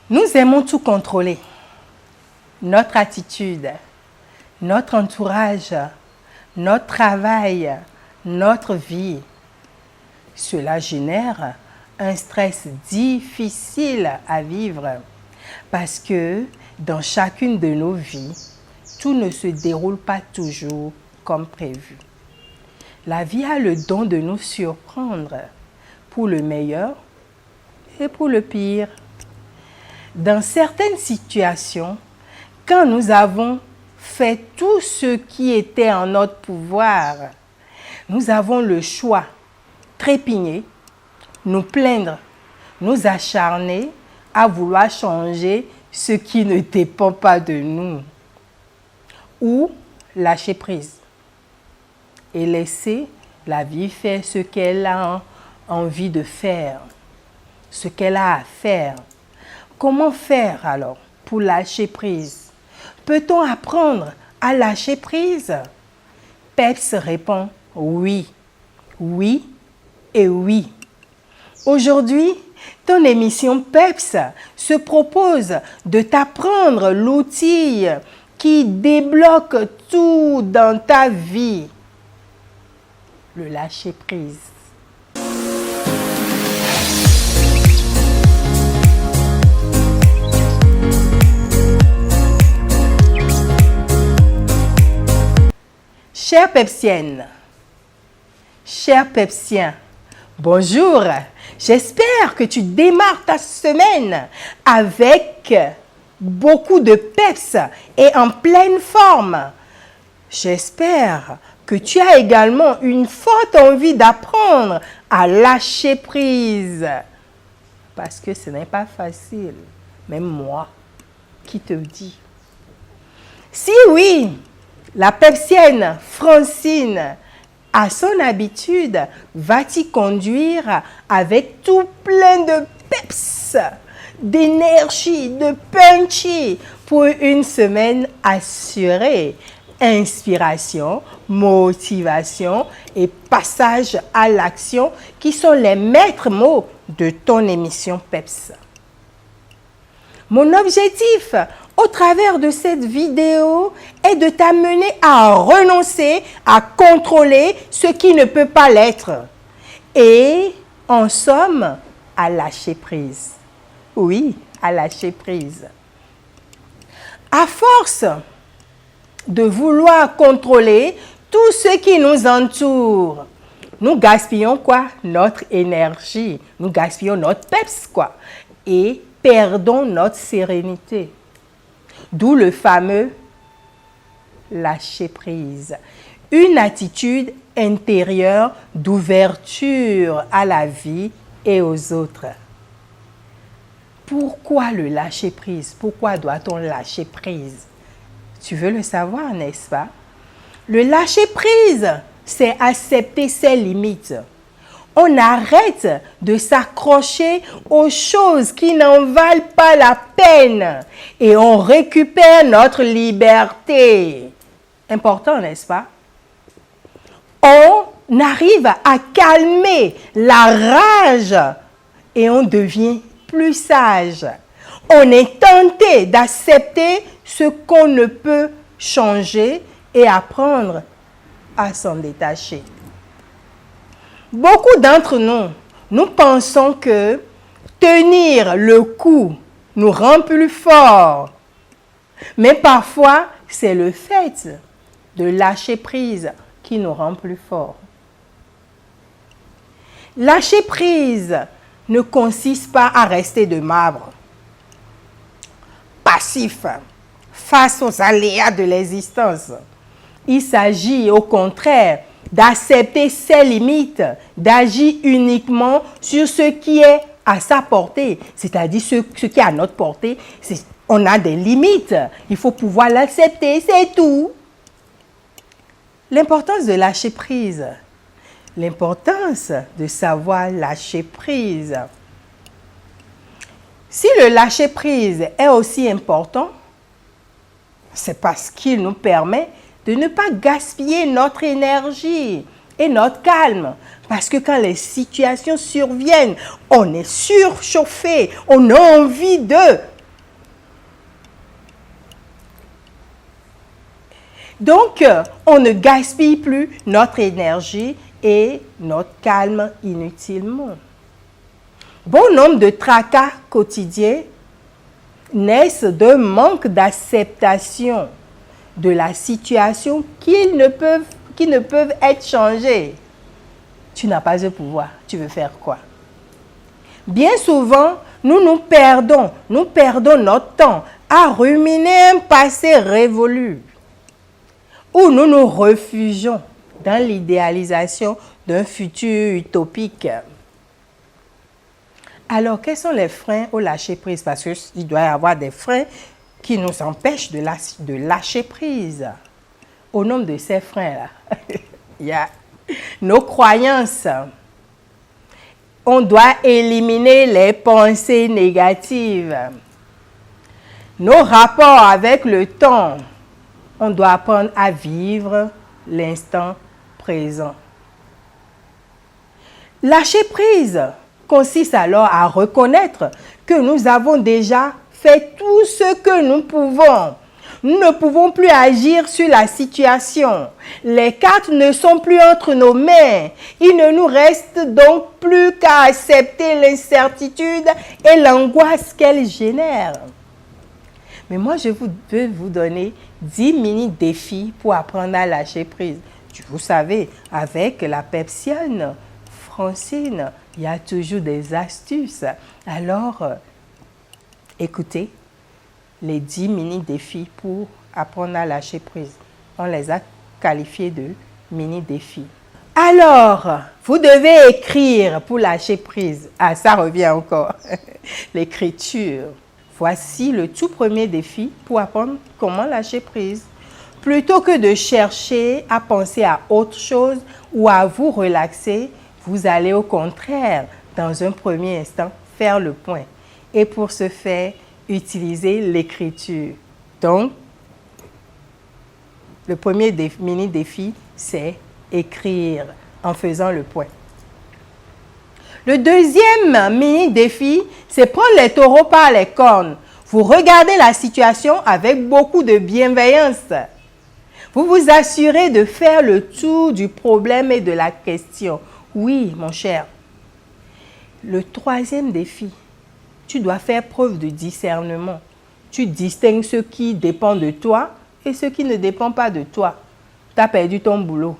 Nous aimons tout contrôler. Notre attitude, notre entourage, notre travail, notre vie. Cela génère un stress difficile à vivre parce que dans chacune de nos vies, tout ne se déroule pas toujours comme prévu. La vie a le don de nous surprendre pour le meilleur et pour le pire. Dans certaines situations, quand nous avons fait tout ce qui était en notre pouvoir, nous avons le choix, trépigner, nous plaindre, nous acharner à vouloir changer ce qui ne dépend pas de nous, ou lâcher prise et laisser la vie faire ce qu'elle a envie de faire, ce qu'elle a à faire. Comment faire alors pour lâcher prise? Peut-on apprendre à lâcher prise? Peps répond oui, oui et oui. Aujourd'hui, ton émission Peps se propose de t'apprendre l'outil qui débloque tout dans ta vie. Le lâcher prise. Chère Pepsienne, chers Pepsiens, bonjour. J'espère que tu démarres ta semaine avec beaucoup de peps et en pleine forme. J'espère que tu as également une forte envie d'apprendre à lâcher prise. Parce que ce n'est pas facile, même moi qui te dis. Si oui, la Pepsienne Francine, à son habitude, va t'y conduire avec tout plein de peps, d'énergie, de punchy pour une semaine assurée. Inspiration, motivation et passage à l'action qui sont les maîtres mots de ton émission Peps. Mon objectif au travers de cette vidéo est de t'amener à renoncer à contrôler ce qui ne peut pas l'être et en somme à lâcher prise. Oui, à lâcher prise. À force de vouloir contrôler tout ce qui nous entoure, nous gaspillons quoi? Notre énergie, nous gaspillons notre peps quoi et perdons notre sérénité. D'où le fameux lâcher prise. Une attitude intérieure d'ouverture à la vie et aux autres. Pourquoi le lâcher prise? Pourquoi doit-on lâcher prise? Tu veux le savoir, n'est-ce pas? Le lâcher prise, c'est accepter ses limites. On arrête de s'accrocher aux choses qui n'en valent pas la peine et on récupère notre liberté. Important, n'est-ce pas? On arrive à calmer la rage et on devient plus sage. On est tenté d'accepter ce qu'on ne peut changer et apprendre à s'en détacher. Beaucoup d'entre nous, nous pensons que tenir le coup nous rend plus forts. Mais parfois, c'est le fait de lâcher prise qui nous rend plus forts. Lâcher prise ne consiste pas à rester de marbre, passif, face aux aléas de l'existence. Il s'agit au contraire d'accepter ses limites, d'agir uniquement sur ce qui est à sa portée, c'est-à-dire ce qui est à notre portée. On a des limites, il faut pouvoir l'accepter, c'est tout. L'importance de lâcher prise, l'importance de savoir lâcher prise. Si le lâcher prise est aussi important, c'est parce qu'il nous permet de ne pas gaspiller notre énergie et notre calme. Parce que quand les situations surviennent, on est surchauffé, on a envie de Donc, on ne gaspille plus notre énergie et notre calme inutilement. Bon nombre de tracas quotidiens naissent d'un manque d'acceptation de la situation qui ne peuvent être changées. Tu n'as pas de pouvoir, tu veux faire quoi? Bien souvent, nous perdons notre temps à ruminer un passé révolu, où nous nous refugions dans l'idéalisation d'un futur utopique. Alors, quels sont les freins au lâcher-prise? Parce qu'il doit y avoir des freins qui nous empêchent de lâcher prise. Au nombre de ces freins-là, il y a nos croyances. On doit éliminer les pensées négatives. Nos rapports avec le temps. On doit apprendre à vivre l'instant présent. Lâcher prise consiste alors à reconnaître que nous avons déjà fait tout ce que nous pouvons. Nous ne pouvons plus agir sur la situation. Les cartes ne sont plus entre nos mains. Il ne nous reste donc plus qu'à accepter l'incertitude et l'angoisse qu'elle génère. Mais moi, je veux vous donner 10 mini-défis pour apprendre à lâcher prise. Vous savez, avec la Pepsiane, Francine, il y a toujours des astuces. Alors, écoutez, les 10 mini-défis pour apprendre à lâcher prise. On les a qualifiés de mini-défis. Alors, vous devez écrire pour lâcher prise. Ah, ça revient encore. L'écriture. Voici le tout premier défi pour apprendre comment lâcher prise. Plutôt que de chercher à penser à autre chose ou à vous relaxer, vous allez au contraire, dans un premier instant, faire le point. Et pour ce faire, utiliser l'écriture. Donc, le premier mini-défi, c'est écrire en faisant le point. Le deuxième mini-défi, c'est prendre les taureaux par les cornes. Vous regardez la situation avec beaucoup de bienveillance. Vous vous assurez de faire le tour du problème et de la question. Oui, mon cher. Le troisième défi, tu dois faire preuve de discernement. Tu distingues ce qui dépend de toi et ce qui ne dépend pas de toi. Tu as perdu ton boulot.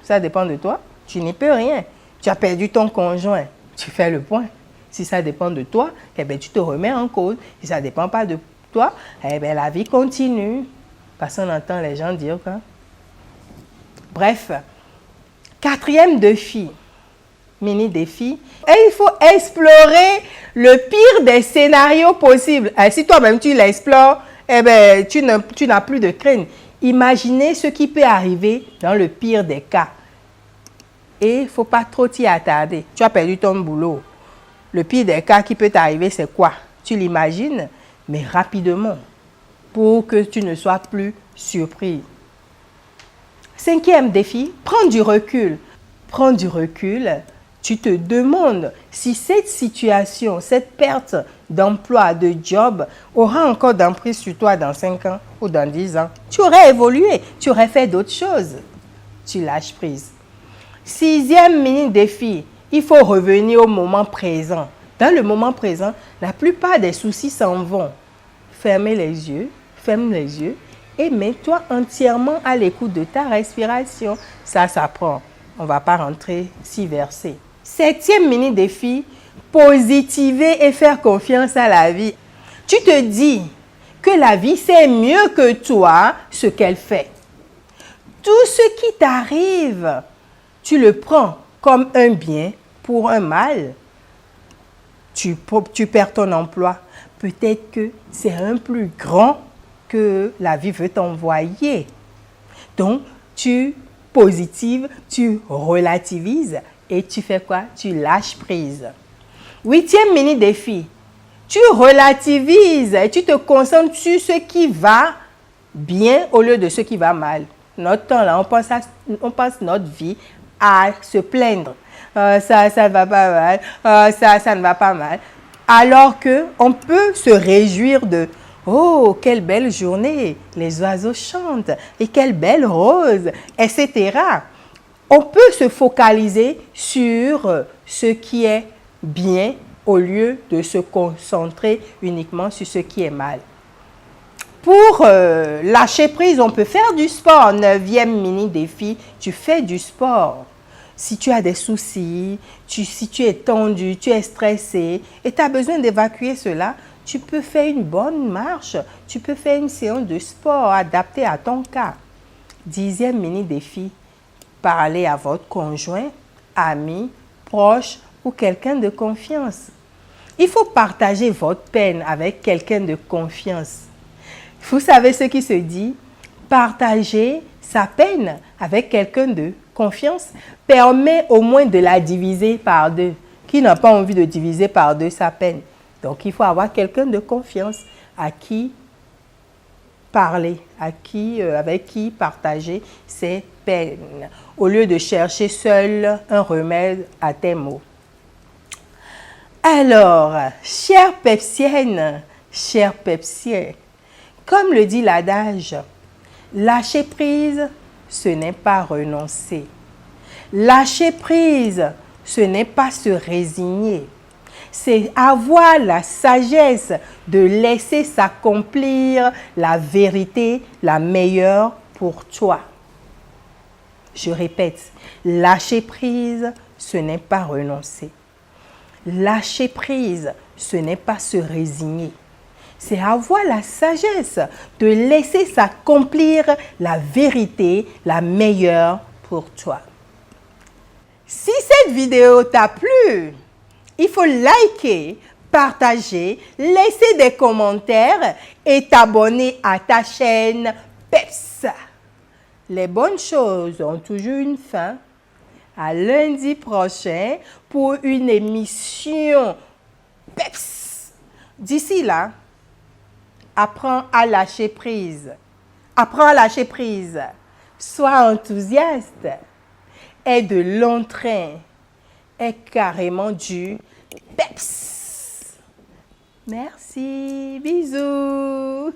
Ça dépend de toi. Tu n'y peux rien. Tu as perdu ton conjoint. Tu fais le point. Si ça dépend de toi, eh bien, tu te remets en cause. Si ça ne dépend pas de toi, eh bien, la vie continue. Parce qu'on entend les gens dire que... Bref, quatrième défi, mini-défi, et il faut explorer le pire des scénarios possibles. Et si toi-même tu l'explores, eh bien, tu n'as plus de crainte. Imaginez ce qui peut arriver dans le pire des cas. Et il ne faut pas trop t'y attarder. Tu as perdu ton boulot. Le pire des cas qui peut t'arriver, c'est quoi? Tu l'imagines, mais rapidement, pour que tu ne sois plus surpris. Cinquième défi, prends du recul. Prends du recul. Tu te demandes si cette situation, cette perte d'emploi, de job, aura encore d'emprise sur toi dans 5 ans ou dans 10 ans. Tu aurais évolué, tu aurais fait d'autres choses. Tu lâches prise. Sixième mini-défi, il faut revenir au moment présent. Dans le moment présent, la plupart des soucis s'en vont. Ferme les yeux et mets-toi entièrement à l'écoute de ta respiration. Ça s'apprend. On ne va pas rentrer 6 versets. Septième mini-défi, positiver et faire confiance à la vie. Tu te dis que la vie sait mieux que toi ce qu'elle fait. Tout ce qui t'arrive, tu le prends comme un bien pour un mal. Tu perds ton emploi. Peut-être que c'est un plus grand que la vie veut t'envoyer. Donc, tu positives, tu relativises et tu fais quoi? Tu lâches prise. Huitième mini-défi. Tu relativises et tu te concentres sur ce qui va bien au lieu de ce qui va mal. Notre temps, là, on passe notre vie à se plaindre. Ça ne va pas mal. Ça ne va pas mal. Alors qu'on peut se réjouir de Oh, quelle belle journée, les oiseaux chantent et quelle belle rose, etc. On peut se focaliser sur ce qui est bien au lieu de se concentrer uniquement sur ce qui est mal. Pour lâcher prise, on peut faire du sport. 9e mini défi, tu fais du sport. Si tu as des soucis, si tu es tendu, tu es stressé et tu as besoin d'évacuer cela, tu peux faire une bonne marche. Tu peux faire une séance de sport adaptée à ton cas. 10e mini défi, parler à votre conjoint, ami, proche ou quelqu'un de confiance. Il faut partager votre peine avec quelqu'un de confiance. Vous savez ce qui se dit? Partager sa peine avec quelqu'un de confiance permet au moins de la diviser par deux. Qui n'a pas envie de diviser par deux sa peine? Donc, il faut avoir quelqu'un de confiance à qui parler, avec qui partager ses peines, au lieu de chercher seul un remède à tes maux. Alors, chère Pepsienne, chers Pepsiens, comme le dit l'adage, lâcher prise, ce n'est pas renoncer. Lâcher prise, ce n'est pas se résigner. C'est avoir la sagesse de laisser s'accomplir la vérité la meilleure pour toi. Je répète, lâcher prise, ce n'est pas renoncer. Lâcher prise, ce n'est pas se résigner. C'est avoir la sagesse de laisser s'accomplir la vérité la meilleure pour toi. Si cette vidéo t'a plu, il faut liker, partager, laisser des commentaires et t'abonner à ta chaîne Peps. Les bonnes choses ont toujours une fin. À lundi prochain pour une émission Peps. D'ici là, apprends à lâcher prise. Apprends à lâcher prise. Sois enthousiaste. Aie de l'entrain. Aie carrément du peps. Merci. Bisous.